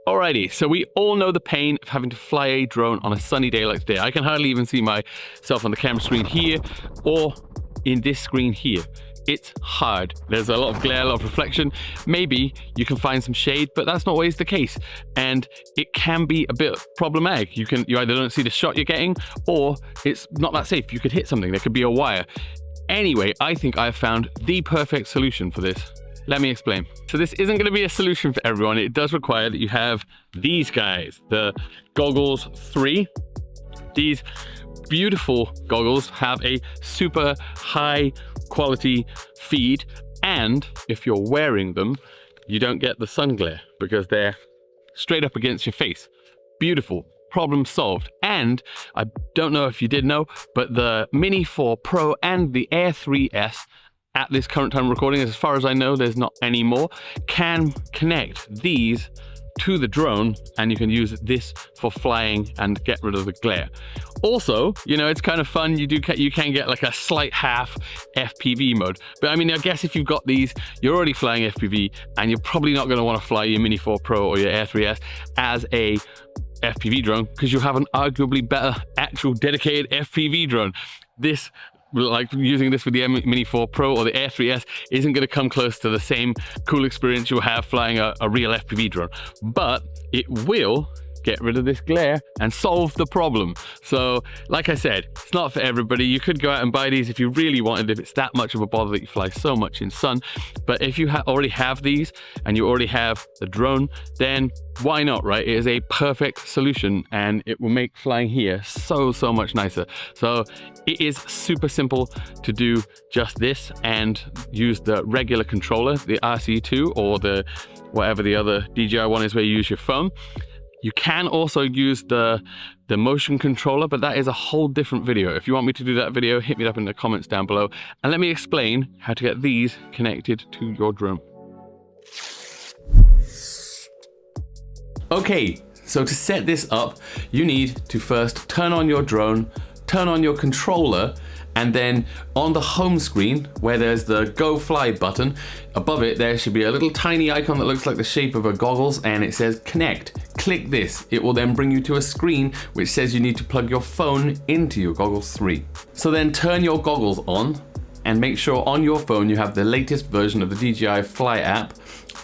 Alrighty, so we all know the pain of having to fly a drone on a sunny day like today. I can hardly even see myself on the camera screen here or in this screen here. It's hard. There's a lot of glare, a lot of reflection. Maybe you can find some shade, but that's not always the case. And it can be a bit problematic. You either don't see the shot you're getting, or it's not that safe. You could hit something. There could be a wire. Anyway, I think I've found the perfect solution for this. Let me explain. So this isn't going to be a solution for everyone. It does require that you have these guys, the Goggles 3. These beautiful goggles have a super high quality feed, and if you're wearing them, you don't get the sun glare because they're straight up against your face. Beautiful. Problem solved. And I don't know if you did know, but the Mini 4 Pro and the Air 3S, at this current time recording, as far as I know, there's not any more, can connect these to the drone, and you can use this for flying and get rid of the glare. Also, you know, it's kind of fun. You can get like a slight half FPV mode. But I mean, I guess if you've got these, you're already flying FPV, and you're probably not going to want to fly your Mini 4 Pro or your Air 3S as a FPV drone, because you have an arguably better actual dedicated FPV drone. This, like using this with the Mini 4 Pro or the Air 3S, isn't going to come close to the same cool experience you'll have flying a real FPV drone, but it will get rid of this glare and solve the problem. So like I said, it's not for everybody. You could go out and buy these if you really wanted, if it's that much of a bother that you fly so much in sun. But if you already have these and you already have the drone, then why not, right? It is a perfect solution, and it will make flying here so much nicer. So it is super simple to do just this and use the regular controller, the RC2 or the whatever the other DJI one is where you use your phone. You can also use the motion controller, but that is a whole different video. If you want me to do that video, hit me up in the comments down below and let me explain how to get these connected to your drone. Okay, so to set this up, you need to first turn on your drone, turn on your controller, and then on the home screen where there's the Go Fly button, above it there should be a little tiny icon that looks like the shape of a goggles, and it says connect. Click this. It will then bring you to a screen which says you need to plug your phone into your Goggles 3. So then turn your goggles on and make sure on your phone you have the latest version of the DJI Fly app.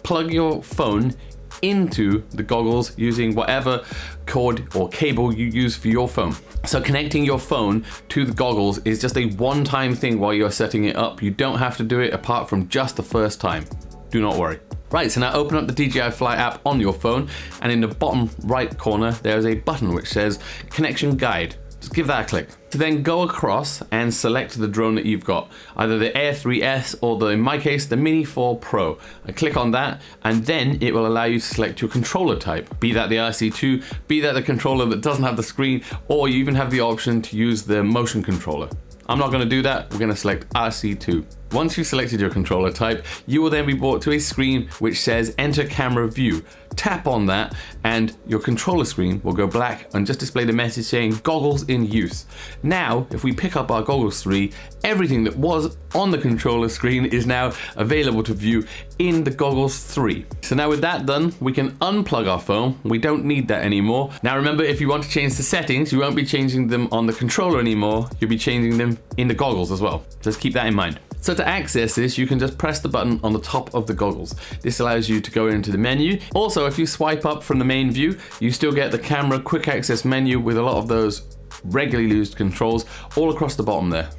Plug your phone into the goggles using whatever cord or cable you use for your phone. So connecting your phone to the goggles is just a one-time thing while you're setting it up. You don't have to do it apart from just the first time. Do not worry. Right, so now open up the DJI Fly app on your phone, and in the bottom right corner there's a button which says Connection Guide. Just give that a click. So then go across and select the drone that you've got, either the Air 3S or in my case, the Mini 4 Pro. I click on that, and then it will allow you to select your controller type, be that the RC2, be that the controller that doesn't have the screen, or you even have the option to use the motion controller. I'm not going to do that. We're going to select RC2. Once you've selected your controller type, you will then be brought to a screen which says Enter Camera View. Tap on that and your controller screen will go black and just display the message saying Goggles in use. Now, if we pick up our Goggles 3, everything that was on the controller screen is now available to view in the Goggles 3. So now with that done, we can unplug our phone. We don't need that anymore. Now remember, if you want to change the settings, you won't be changing them on the controller anymore. You'll be changing them in the goggles as well. Just keep that in mind. So to access this, you can just press the button on the top of the goggles. This allows you to go into the menu. Also, if you swipe up from the main view, you still get the camera quick access menu with a lot of those regularly used controls all across the bottom there.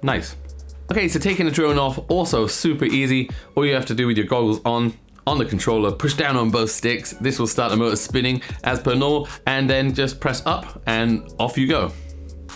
Nice. Okay, so taking the drone off, also super easy. All you have to do with your goggles on the controller, push down on both sticks. This will start the motor spinning as per normal, and then just press up and off you go.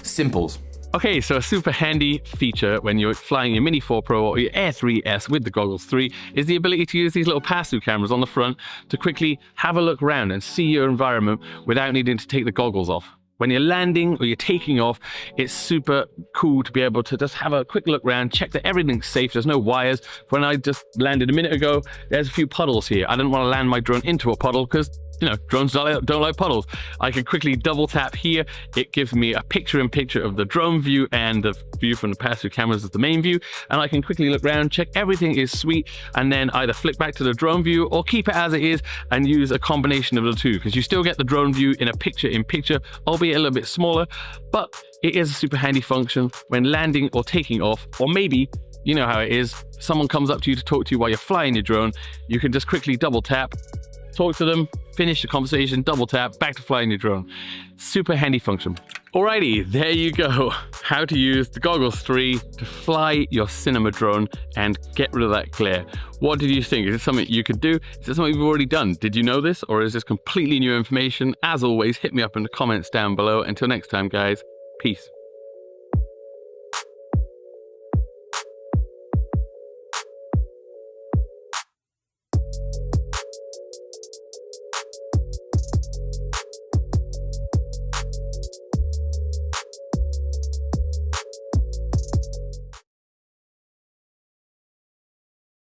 Simples. Okay, so a super handy feature when you're flying your Mini 4 Pro or your Air 3S with the Goggles 3 is the ability to use these little pass-through cameras on the front to quickly have a look around and see your environment without needing to take the goggles off. When you're landing or you're taking off, it's super cool to be able to just have a quick look around, check that everything's safe, there's no wires. When I just landed a minute ago, there's a few puddles here. I didn't want to land my drone into a puddle because you know, drones don't like puddles. I can quickly double tap here. It gives me a picture-in-picture of the drone view and the view from the pass-through cameras as the main view. And I can quickly look around, check everything is sweet, and then either flick back to the drone view or keep it as it is and use a combination of the two, because you still get the drone view in a picture-in-picture, albeit a little bit smaller, but it is a super handy function when landing or taking off, or maybe, you know how it is, someone comes up to you to talk to you while you're flying your drone. You can just quickly double tap, talk to them, finish the conversation, double tap, back to flying your drone. Super handy function. Alrighty, there you go. How to use the Goggles 3 to fly your cinema drone and get rid of that glare. What did you think? Is it something you could do? Is it something you've already done? Did you know this, or is this completely new information? As always, hit me up in the comments down below. Until next time, guys, peace.